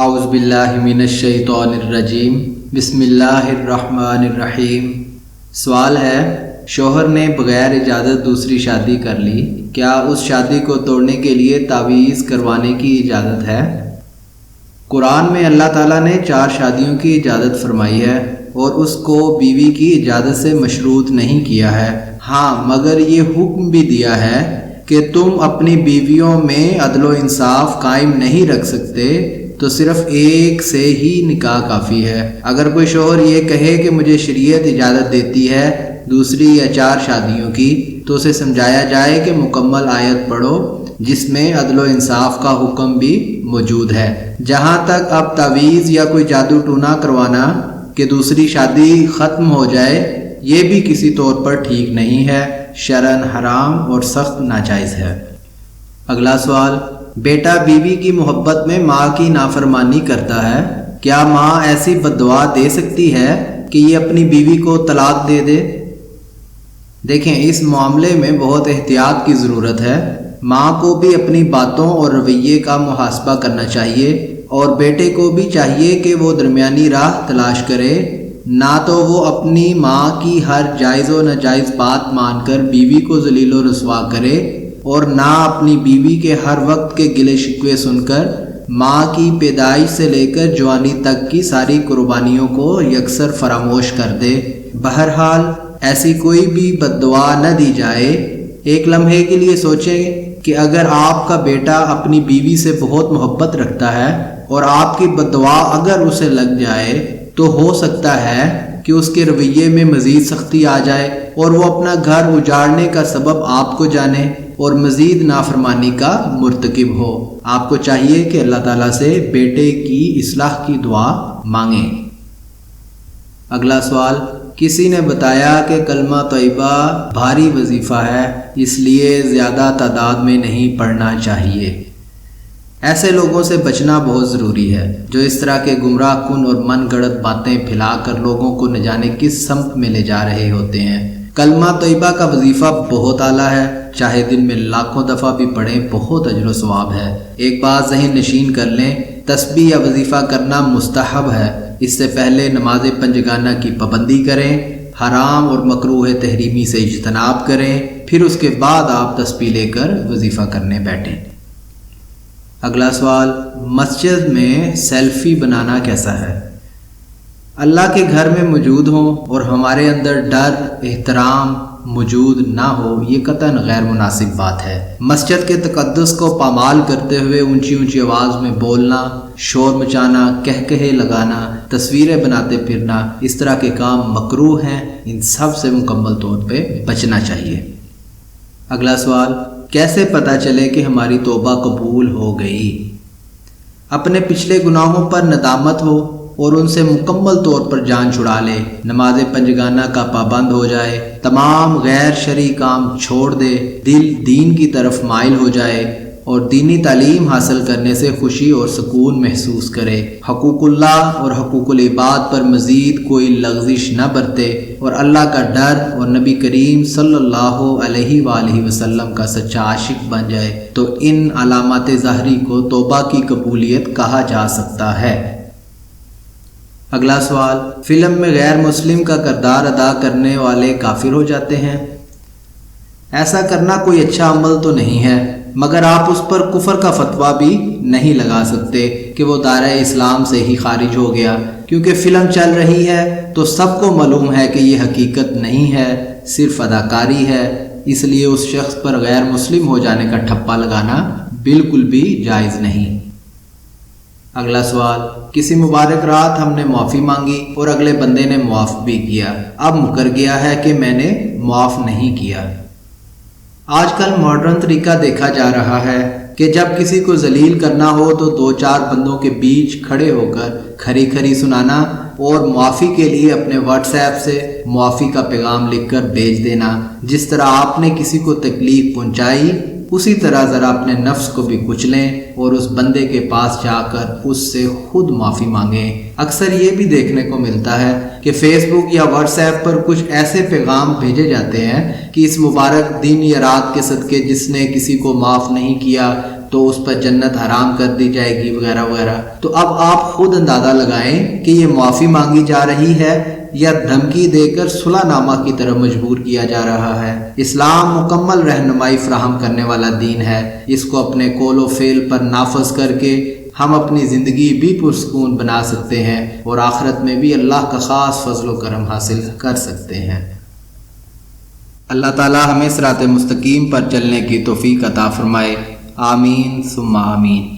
اعوذ باللہ من الشیطان الرجیم بسم اللہ الرحمن الرحیم۔ سوال ہے، شوہر نے بغیر اجازت دوسری شادی کر لی، کیا اس شادی کو توڑنے کے لیے تعویذ کروانے کی اجازت ہے؟ قرآن میں اللہ تعالیٰ نے 4 شادیوں کی اجازت فرمائی ہے اور اس کو بیوی کی اجازت سے مشروط نہیں کیا ہے۔ ہاں، مگر یہ حکم بھی دیا ہے کہ تم اپنی بیویوں میں عدل و انصاف قائم نہیں رکھ سکتے تو صرف ایک سے ہی نکاح کافی ہے۔ اگر کوئی شوہر یہ کہے کہ مجھے شریعت اجازت دیتی ہے دوسری یا 4 شادیوں کی، تو اسے سمجھایا جائے کہ مکمل آیت پڑھو جس میں عدل و انصاف کا حکم بھی موجود ہے۔ جہاں تک اب تعویذ یا کوئی جادو ٹونا کروانا کہ دوسری شادی ختم ہو جائے، یہ بھی کسی طور پر ٹھیک نہیں ہے، شرعاً حرام اور سخت ناجائز ہے۔ اگلا سوال، بیٹا بیوی کی محبت میں ماں کی نافرمانی کرتا ہے، کیا ماں ایسی بددعا دے سکتی ہے کہ یہ اپنی بیوی کو طلاق دے دے؟ دیکھیں، اس معاملے میں بہت احتیاط کی ضرورت ہے۔ ماں کو بھی اپنی باتوں اور رویے کا محاسبہ کرنا چاہیے اور بیٹے کو بھی چاہیے کہ وہ درمیانی راہ تلاش کرے، نہ تو وہ اپنی ماں کی ہر جائز و ناجائز بات مان کر بیوی کو ذلیل و رسوا کرے اور نہ اپنی بیوی کے ہر وقت کے گلے شکوے سن کر ماں کی پیدائش سے لے کر جوانی تک کی ساری قربانیوں کو یکسر فراموش کر دے۔ بہرحال ایسی کوئی بھی بددعا نہ دی جائے۔ ایک لمحے کے لیے سوچیں کہ اگر آپ کا بیٹا اپنی بیوی سے بہت محبت رکھتا ہے اور آپ کی بددعا اگر اسے لگ جائے تو ہو سکتا ہے کہ اس کے رویے میں مزید سختی آ جائے اور وہ اپنا گھر اجاڑنے کا سبب آپ کو جانے اور مزید نافرمانی کا مرتکب ہو۔ آپ کو چاہیے کہ اللہ تعالیٰ سے بیٹے کی اصلاح کی دعا مانگیں۔ اگلا سوال، کسی نے بتایا کہ کلمہ طیبہ بھاری وظیفہ ہے، اس لیے زیادہ تعداد میں نہیں پڑھنا چاہیے۔ ایسے لوگوں سے بچنا بہت ضروری ہے جو اس طرح کے گمراہ کن اور من گڑت باتیں پھیلا کر لوگوں کو نہ جانے کس سمت میں لے جا رہے ہوتے ہیں۔ کلمہ طیبہ کا وظیفہ بہت اعلیٰ ہے، چاہے دن میں لاکھوں دفعہ بھی پڑھیں، بہت اجر و ثواب ہے۔ ایک بات ذہن نشین کر لیں، تسبیح یا وظیفہ کرنا مستحب ہے۔ اس سے پہلے نماز پنجگانہ کی پابندی کریں، حرام اور مکروہ تحریمی سے اجتناب کریں، پھر اس کے بعد آپ تسبیح لے کر وظیفہ کرنے بیٹھیں۔ اگلا سوال، مسجد میں سیلفی بنانا کیسا ہے؟ اللہ کے گھر میں موجود ہوں اور ہمارے اندر ڈر احترام موجود نہ ہو، یہ قطعاً غیر مناسب بات ہے۔ مسجد کے تقدس کو پامال کرتے ہوئے اونچی اونچی آواز میں بولنا، شور مچانا، کہکہے لگانا، تصویریں بناتے پھرنا، اس طرح کے کام مکروہ ہیں، ان سب سے مکمل طور پہ بچنا چاہیے۔ اگلا سوال، کیسے پتہ چلے کہ ہماری توبہ قبول ہو گئی؟ اپنے پچھلے گناہوں پر ندامت ہو اور ان سے مکمل طور پر جان چھڑا لے، نماز پنجگانہ کا پابند ہو جائے، تمام غیر شرعی کام چھوڑ دے، دل دین کی طرف مائل ہو جائے اور دینی تعلیم حاصل کرنے سے خوشی اور سکون محسوس کرے، حقوق اللہ اور حقوق العباد پر مزید کوئی لغزش نہ برتے اور اللہ کا ڈر اور نبی کریم صلی اللہ علیہ وآلہ وسلم کا سچا عاشق بن جائے تو ان علامات ظاہری کو توبہ کی قبولیت کہا جا سکتا ہے۔ اگلا سوال، فلم میں غیر مسلم کا کردار ادا کرنے والے کافر ہو جاتے ہیں؟ ایسا کرنا کوئی اچھا عمل تو نہیں ہے، مگر آپ اس پر کفر کا فتویٰ بھی نہیں لگا سکتے کہ وہ دائرہ اسلام سے ہی خارج ہو گیا، کیونکہ فلم چل رہی ہے تو سب کو معلوم ہے کہ یہ حقیقت نہیں ہے، صرف اداکاری ہے، اس لیے اس شخص پر غیر مسلم ہو جانے کا ٹھپا لگانا بالکل بھی جائز نہیں۔ اگلا سوال، کسی مبارک رات ہم نے معافی مانگی اور اگلے بندے نے معاف بھی کیا، اب مکر گیا ہے کہ میں نے معاف نہیں کیا۔ آج کل ماڈرن طریقہ دیکھا جا رہا ہے کہ جب کسی کو ذلیل کرنا ہو تو 2-4 بندوں کے بیچ کھڑے ہو کر کھری کھری سنانا اور معافی کے لیے اپنے واٹس ایپ سے معافی کا پیغام لکھ کر بھیج دینا۔ جس طرح آپ نے کسی کو تکلیف پہنچائی، اسی طرح ذرا اپنے نفس کو بھی کچلیں اور اس بندے کے پاس جا کر اس سے خود معافی مانگیں۔ اکثر یہ بھی دیکھنے کو ملتا ہے کہ فیس بک یا واٹس ایپ پر کچھ ایسے پیغام بھیجے جاتے ہیں کہ اس مبارک دن یا رات کے صدقے جس نے کسی کو معاف نہیں کیا تو اس پر جنت حرام کر دی جائے گی وغیرہ وغیرہ۔ تو اب آپ خود اندازہ لگائیں کہ یہ معافی مانگی جا رہی ہے یا دھمکی دے کر صلح نامہ کی طرف مجبور کیا جا رہا ہے۔ اسلام مکمل رہنمائی فراہم کرنے والا دین ہے۔ اس کو اپنے قول و فعل پر نافذ کر کے ہم اپنی زندگی بھی پرسکون بنا سکتے ہیں اور آخرت میں بھی اللہ کا خاص فضل و کرم حاصل کر سکتے ہیں۔ اللہ تعالی ہمیں صراط مستقیم پر چلنے کی توفیق عطا فرمائے۔ آمین ثم آمین۔